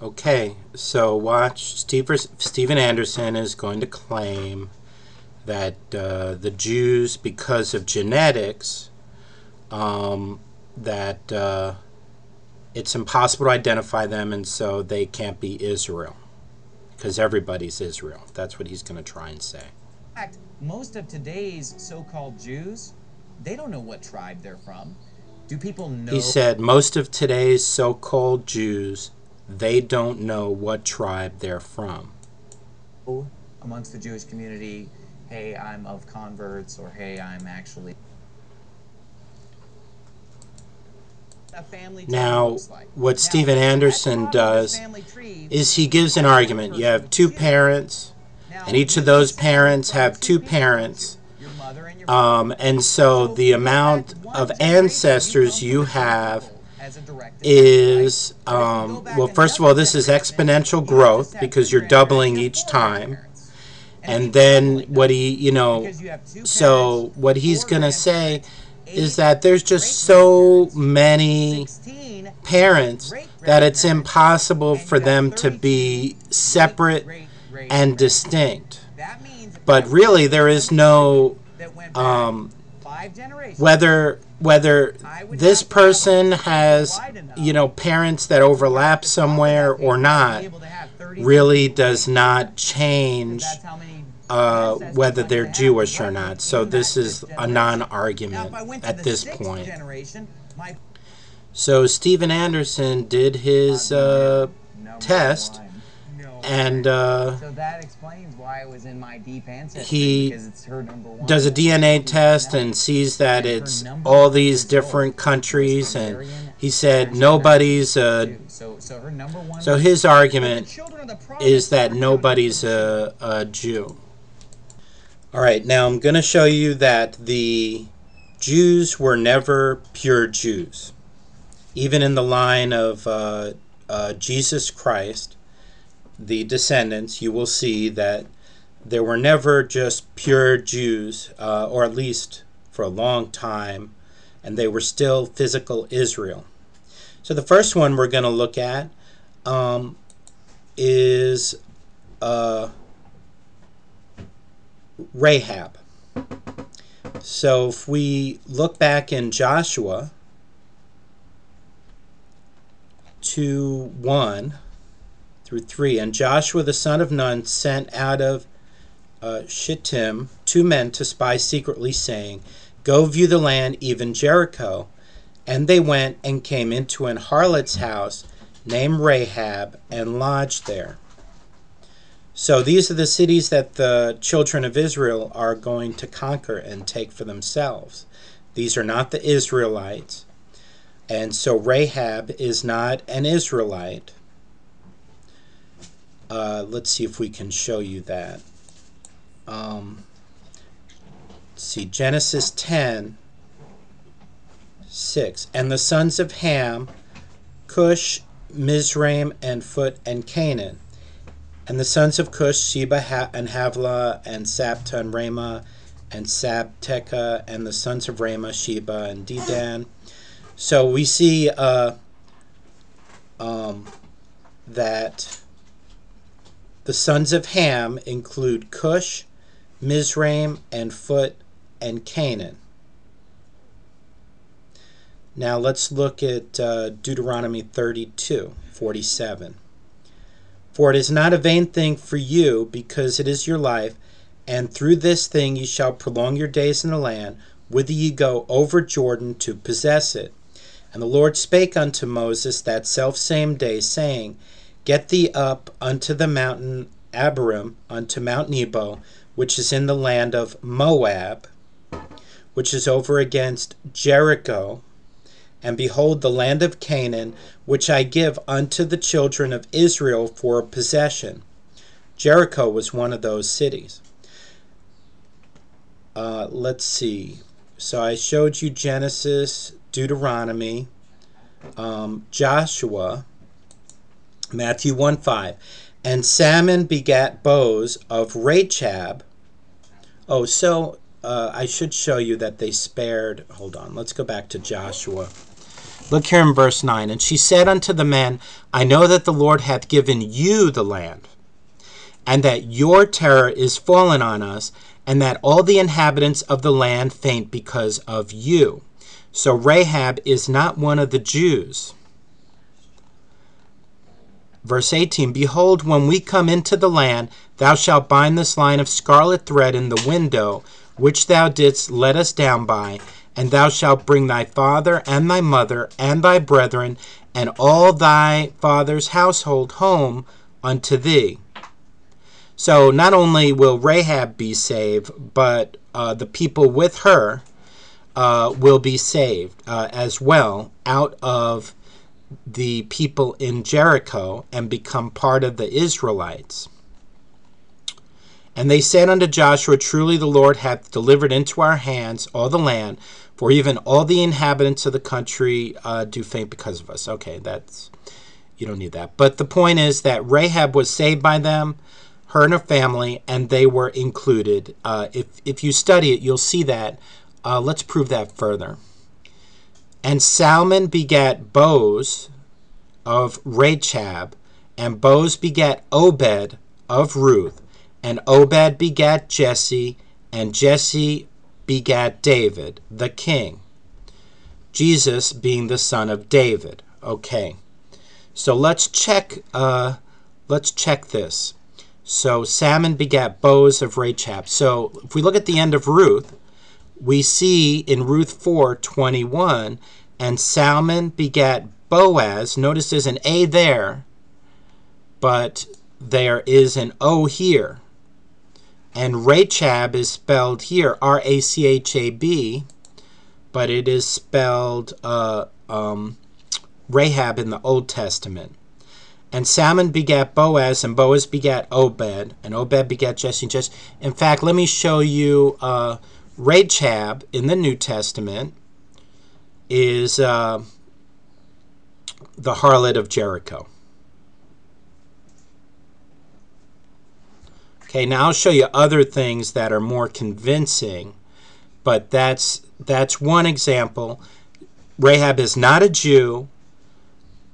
Okay, so watch. Steven Anderson is going to claim that the Jews, because of genetics, that it's impossible to identify them, and so they can't be Israel, because everybody's Israel. That's what he's going to try and say. In fact, most of today's so-called Jews, they don't know what tribe they're from. Do people know? He said most of today's so-called Jews, they don't know what tribe they're from. Amongst the Jewish community, hey, I'm of converts, or hey, I'm actually a family tree. Now, what Steven Anderson does is he gives an argument. You have two parents, and each of those parents have two parents. And so the amount of ancestors you have is, well, first of all, this is exponential growth because you're doubling each time. And then what he, so what he's going to say is that there's just so many parents that it's impossible for them to be separate and distinct. But really, there is no whether this person has parents that overlap somewhere or not really does not change whether they're Jewish or not. So this is a non-argument at this point. So Steven Anderson did his test, and so that explains why it was in my deep ancestry, he because it's her number one. does a DNA test and sees that it's all these different countries, and he said nobody's so his argument is that nobody's a Jew. Alright, now I'm going to show you that the Jews were never pure Jews. Even in the line of Jesus Christ, the descendants, you will see that there were never just pure Jews, or at least for a long time, and they were still physical Israel. So the first one we're going to look at is Rahab. So if we look back in Joshua 2:1 through 3, and Joshua the son of Nun sent out of Shittim 2 men to spy secretly, saying, Go view the land, even Jericho. And they went and came into an harlot's house named Rahab, and lodged there. So these are the cities that the children of Israel are going to conquer and take for themselves. These are not the Israelites. And so Rahab is not an Israelite. Let's see if we can show you that. Let's see, Genesis 10:6. And the sons of Ham, Cush, Mizraim, and Phut, and Canaan. And the sons of Cush, Sheba, and Havilah, and Sabta, and Ramah, and Sabteca, and the sons of Ramah, Sheba, and Dedan. So we see that the sons of Ham include Cush, Mizraim, and Phut, and Canaan. Now let's look at Deuteronomy 32:47. For it is not a vain thing for you, because it is your life, and through this thing ye shall prolong your days in the land, whither ye go over Jordan to possess it. And the Lord spake unto Moses that selfsame day, saying, Get thee up unto the mountain Abarim, unto Mount Nebo, which is in the land of Moab, which is over against Jericho, and behold the land of Canaan, which I give unto the children of Israel for a possession. Jericho was one of those cities. Let's see. So I showed you Genesis, Deuteronomy, Joshua, Matthew 1:5. And Salmon begat Boaz of Rachab. Oh, so I should show you that they spared. Hold on. Let's go back to Joshua. Look here in verse 9. And she said unto the men, I know that the Lord hath given you the land, and that your terror is fallen on us, and that all the inhabitants of the land faint because of you. So Rahab is not one of the Jews. Verse 18, Behold, when we come into the land, thou shalt bind this line of scarlet thread in the window, which thou didst let us down by, and thou shalt bring thy father and thy mother and thy brethren and all thy father's household home unto thee. So not only will Rahab be saved, but the people with her will be saved as well out of the people in Jericho and become part of the Israelites. And they said unto Joshua, Truly the Lord hath delivered into our hands all the land, for even all the inhabitants of the country do faint because of us. Okay, you don't need that. But the point is that Rahab was saved by them, her and her family, and they were included. If you study it, you'll see that. Let's prove that further. And Salmon begat Boaz of Rachab, and Boaz begat Obed of Ruth, and Obed begat Jesse, and Jesse begat David, the king. Jesus being the son of David. Okay, so let's check this. So Salmon begat Boaz of Rachab. So if we look at the end of Ruth, we see in Ruth 4:21, and Salmon begat Boaz. Notice there's an A there, but there is an O here. And Rachab is spelled here, R-A-C-H-A-B, but it is spelled Rahab in the Old Testament. And Salmon begat Boaz, and Boaz begat Obed, and Obed begat Jesse, and Jesse. In fact, let me show you Rachab in the New Testament is the harlot of Jericho. Okay, now I'll show you other things that are more convincing, but that's one example. Rahab is not a Jew,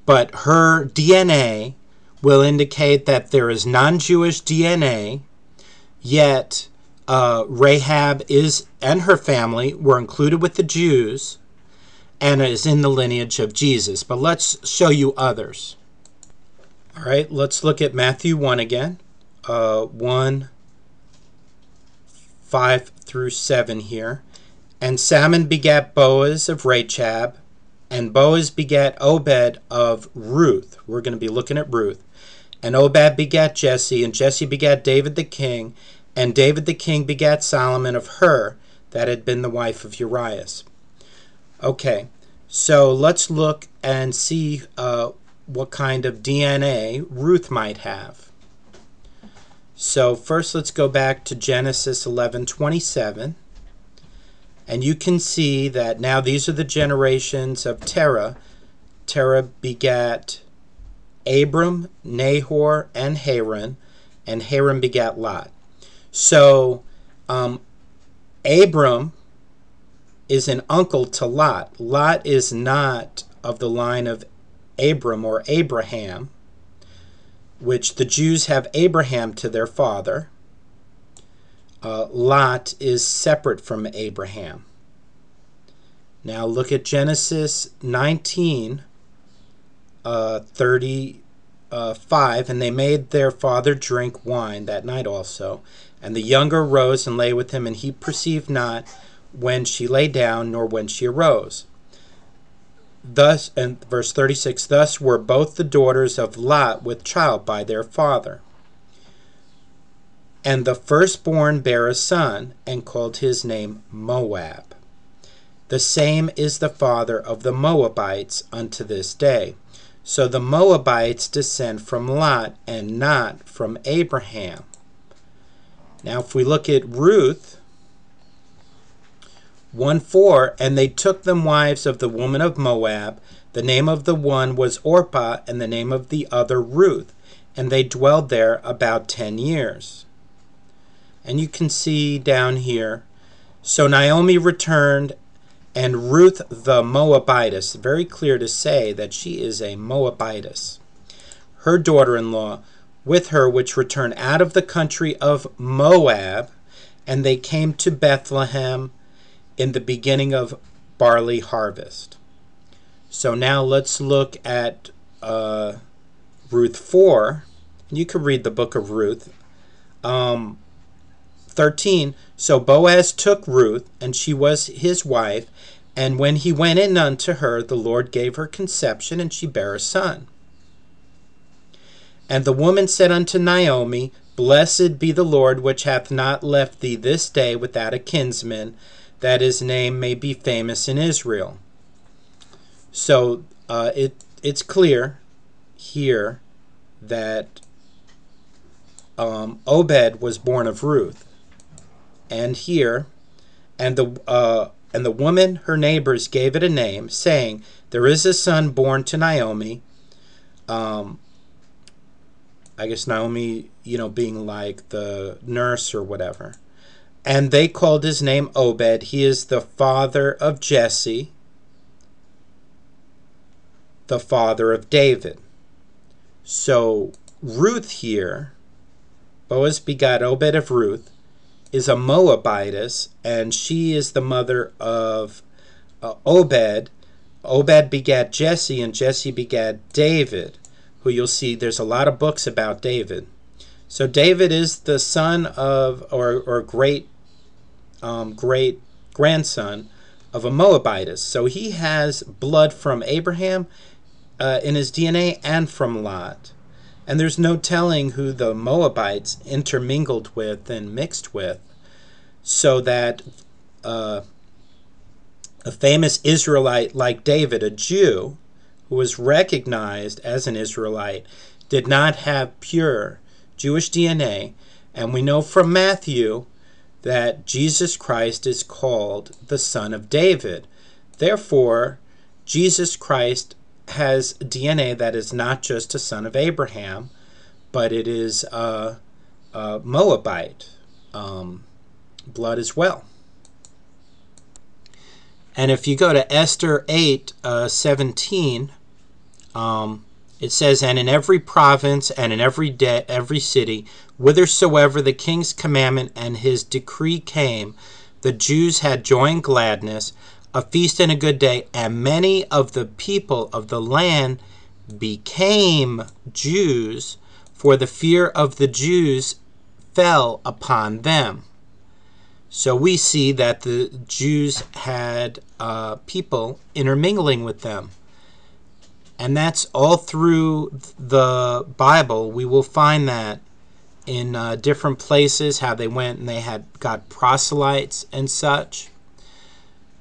but her DNA will indicate that there is non-Jewish DNA, yet Rahab and her family were included with the Jews and is in the lineage of Jesus. But let's show you others. All right, let's look at Matthew 1 again. 1:5-7 here. And Salmon begat Boaz of Rachab, and Boaz begat Obed of Ruth. We're going to be looking at Ruth. And Obed begat Jesse, and Jesse begat David the king, and David the king begat Solomon of her that had been the wife of Urias. Okay, so let's look and see what kind of DNA Ruth might have. So first let's go back to Genesis 11:27. And you can see that now these are the generations of Terah. Terah begat Abram, Nahor, and Haran begat Lot. So Abram is an uncle to Lot. Lot is not of the line of Abram or Abraham, which the Jews have Abraham to their father. Lot is separate from Abraham. Now look at Genesis 19:35, and they made their father drink wine that night also. And the younger rose and lay with him, and he perceived not when she lay down, nor when she arose. Thus, and verse 36, thus were both the daughters of Lot with child by their father. And the firstborn bare a son, and called his name Moab. The same is the father of the Moabites unto this day. So the Moabites descend from Lot, and not from Abraham. Now if we look at Ruth 1:4, and they took them wives of the woman of Moab. The name of the one was Orpah, and the name of the other Ruth. And they dwelled there about 10 years. And you can see down here, so Naomi returned and Ruth the Moabitess, very clear to say that she is a Moabitess, her daughter-in-law, with her, which returned out of the country of Moab, and they came to Bethlehem in the beginning of barley harvest. So now let's look at Ruth 4. You can read the book of Ruth. 13. So Boaz took Ruth, and she was his wife, and when he went in unto her, the Lord gave her conception, and she bare a son. And the woman said unto Naomi, Blessed be the Lord, which hath not left thee this day without a kinsman, that his name may be famous in Israel. So it's clear here that Obed was born of Ruth. And here, and the woman, her neighbors, gave it a name, saying, There is a son born to Naomi. I guess Naomi, being like the nurse or whatever. And they called his name Obed. He is the father of Jesse, the father of David. So Ruth here, Boaz begot Obed of Ruth, is a Moabitess, and she is the mother of Obed. Obed begat Jesse, and Jesse begat David, who you'll see there's a lot of books about David. So David is the son of, or great grandson of a Moabitess. So he has blood from Abraham in his DNA and from Lot. And there's no telling who the Moabites intermingled with and mixed with, so that a famous Israelite like David, a Jew, who was recognized as an Israelite, did not have pure Jewish DNA. And we know from Matthew that Jesus Christ is called the Son of David. Therefore, Jesus Christ has DNA that is not just a son of Abraham, but it is Moabite blood as well. And if you go to Esther 8:17, it says, And in every province and in every city, whithersoever the king's commandment and his decree came, the Jews had joy and gladness, a feast and a good day, and many of the people of the land became Jews, for the fear of the Jews fell upon them. So we see that the Jews had people intermingling with them. And that's all through the Bible. We will find that in different places, how they went and they had got proselytes and such.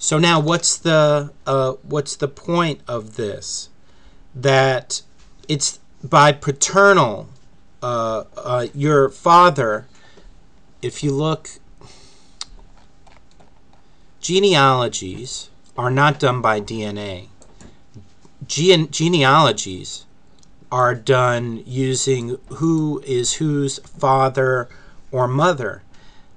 So now what's the point of this? That it's by paternal, your father, if you look, genealogies are not done by DNA. Genealogies are done using who is whose father or mother.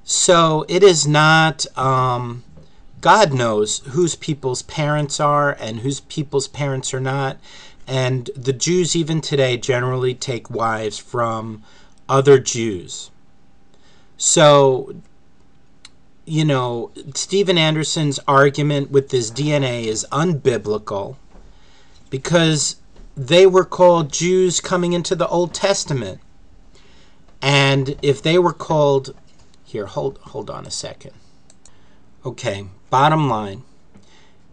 So it is not, God knows whose people's parents are and whose people's parents are not. And the Jews even today generally take wives from other Jews. So, Stephen Anderson's argument with this DNA is unbiblical, because they were called Jews coming into the Old Testament. And if they were called, here, hold on a second. Okay, bottom line,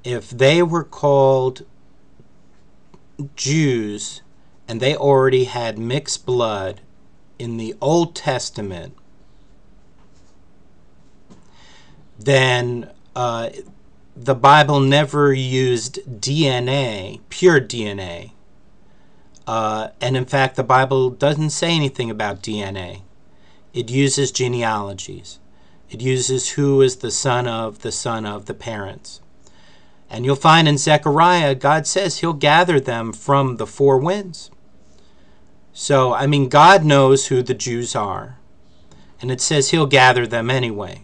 if they were called Jews and they already had mixed blood in the Old Testament, then the Bible never used DNA, pure DNA. And in fact, the Bible doesn't say anything about DNA. It uses genealogies. It uses who is the son of the parents. And you'll find in Zechariah, God says he'll gather them from the four winds. So, God knows who the Jews are. And it says he'll gather them anyway.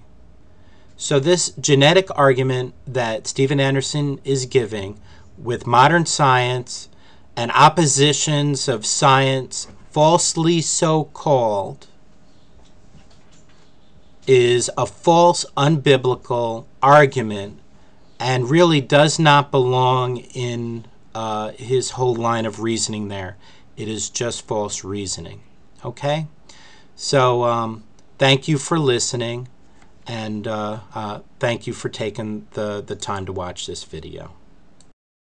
So this genetic argument that Steven Anderson is giving with modern science and oppositions of science falsely so called is a false, unbiblical argument and really does not belong in his whole line of reasoning there. It is just false reasoning. Okay? So thank you for listening, and thank you for taking the time to watch this video.